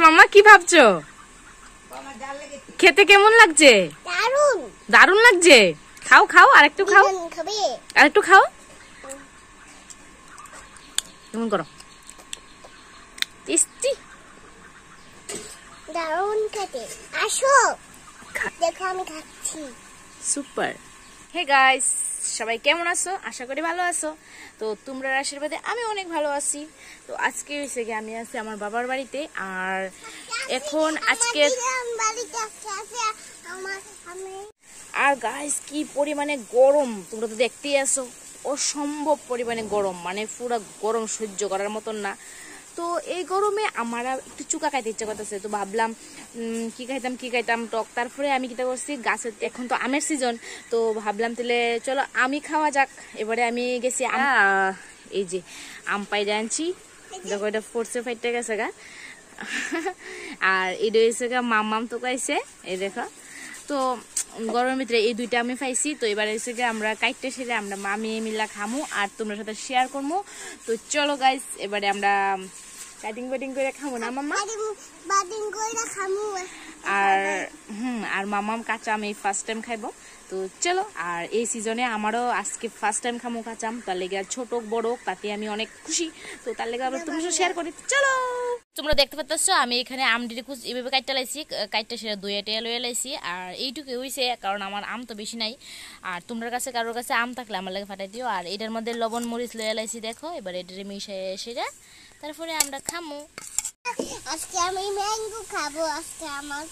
মাম্মা কি ভাবছো? খেতে কেমন লাগছে? দারুন দারুন লাগছে। খাও খাও, আরেকটু খাও, আরেকটু খাও। কেমন করো? টেস্টি, দারুন খেতে। আসো দেখো আমি খাচ্ছি। সুপার। হে গাইস, সবাই কেমন আছো? আশা করি ভালো আছো। তো তোমরা আশীর্বাদে আমি অনেক ভালো আছি। তো আজকে হয়েছে কি, আমি আছি আমার বাবার বাড়িতে। আর এখন আজকে আর গাইস কি পরিমাণে গরম, তোমরা তো দেখতেই আছো। অসম্ভব পরিমাণে গরম, মানে পুরো গরম সহ্য করার মতন না। তো এই গরমে আমার একটু চুকা খাইতে ইচ্ছা করতেছে। তো ভাবলাম কি খাইতাম টক। তারপরে আমি কিতা করছি, গাছের এখন তো আমের সিজন, তো ভাবলাম তাহলে চলো আমি খাওয়া যাক। এবারে আমি গেছি এই যে আম পাইরে আনছি, দেখো এটা ফোর্সে ফাইটে গেছে গা। আর এটা হয়েছে গা মামাম তো পাইছে, এই দেখো। তো গরমের ভিতরে এই দুইটা আমি পাইছি। তো এবার এসে গিয়ে আমরা কাইটটা সেরে আমরা মামি মিলা খামু আর তোমরা সাথে শেয়ার করবো। তো চলো গাইস, এবারে আমরা কাটিং বাটিং করে খামু না মাম্মা? আর মামাম কাঁচা আমি ফার্স্ট টাইম খাইবো। তো চলো, আর এই সিজনে আমারও আজকে ফার্স্ট টাইম খামু কাঁচা আম। তার লেগে ছোট বড় তাতে আমি অনেক খুশি। তো তার লেগে আবার তোমার সাথে শেয়ার করি। চলো, তোমরা দেখতে পাচ্ছ আমি এখানে আমটি খুব এইভাবে কাটতে লাইছি, কাটতে সেটা দুইয়া টেয়া লইয়া লাইছি। আর এইটুকু হইছে, কারণ আমার আম তো বেশি নাই। আর তোমার কাছে কারোর কাছে আম থাকলে আমার লাগে ফাটাই দিও। আর এটার মধ্যে লবণ মরিচ লইয়া লাইছি, দেখো। এবার এটারে মিশাই সেটা তারপরে আমরা খামু। আজকে আমি ম্যাঙ্গো খাবো। আজকে আমার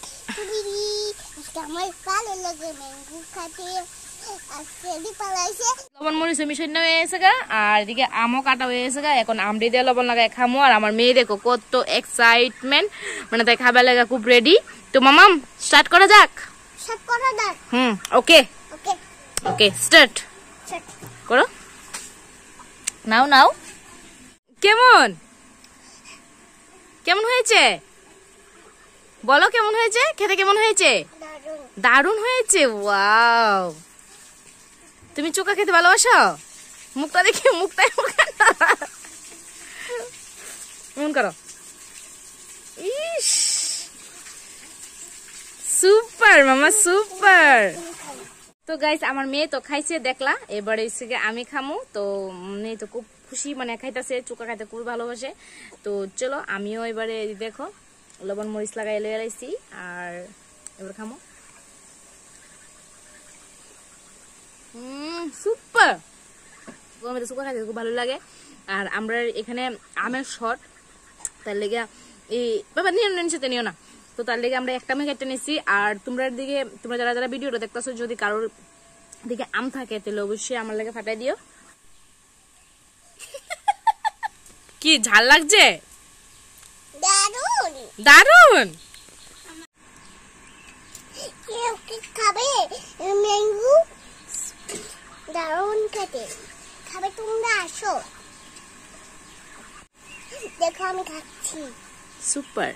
ভালো লাগে ম্যাঙ্গো খেতে। লবণ মরিচ মিশাই হয়ে গেছে গা, আর এদিকে আমও কাটা হয়ে গেছে গা। এখন আমটি দিয়ে লবণ লাগাই খামো। আর আমার মেয়ে দেখো কত এক্সাইটমেন্ট, মানে তাই খাবার লাগা খুব রেডি। তো মামাম স্টার্ট করা যাক। ওকে ওকে স্টার্ট করো। নাও নাও। কেমন কেমন হয়েছে বলো? কেমন হয়েছে খেতে? কেমন হয়েছে? দারুণ হয়েছে। ওয়াও, তুমি চোখা খেতে ভালোবাসো? মুখটা দেখি, মুখটা এমন করো। ইস, সুপার মামা, সুপার। তো গাইস, আমার মেয়ে তো খাইছে দেখলা। এবারে আমি খামু। তো মেয়ে তো খুব খুশি, মানে খাইতেছে, চোখা খাইতে খুব ভালোবাসে। তো চলো, আমিও এবারে দেখো লবণ মরিচ লাগাই লয়ে লাইছি। আর এবার খামো। সুপার। গরমে তো চোখা খাইতে খুব ভালো লাগে। আর আমরা এখানে আমের শর্ট, তার লেগে এই বাবা নিয়ে নিচে নিও না। তো তার লেগে আমরা একটা আমি কেটে নিচ্ছি। আর তোমরা যারা যারা ভিডিওটা দেখতেছো, যদি কারোর দিকে আম থাকে তাহলে অবশ্যই আমার লাগে ফাটাই দিও। কি ঝাল লাগছে? দারুন দারুন। কেউ কি খাবে ম্যাঙ্গো? দারুন খেতে। খাবে তোমরা? আসো দেখো আমি খাচ্ছি। সুপার।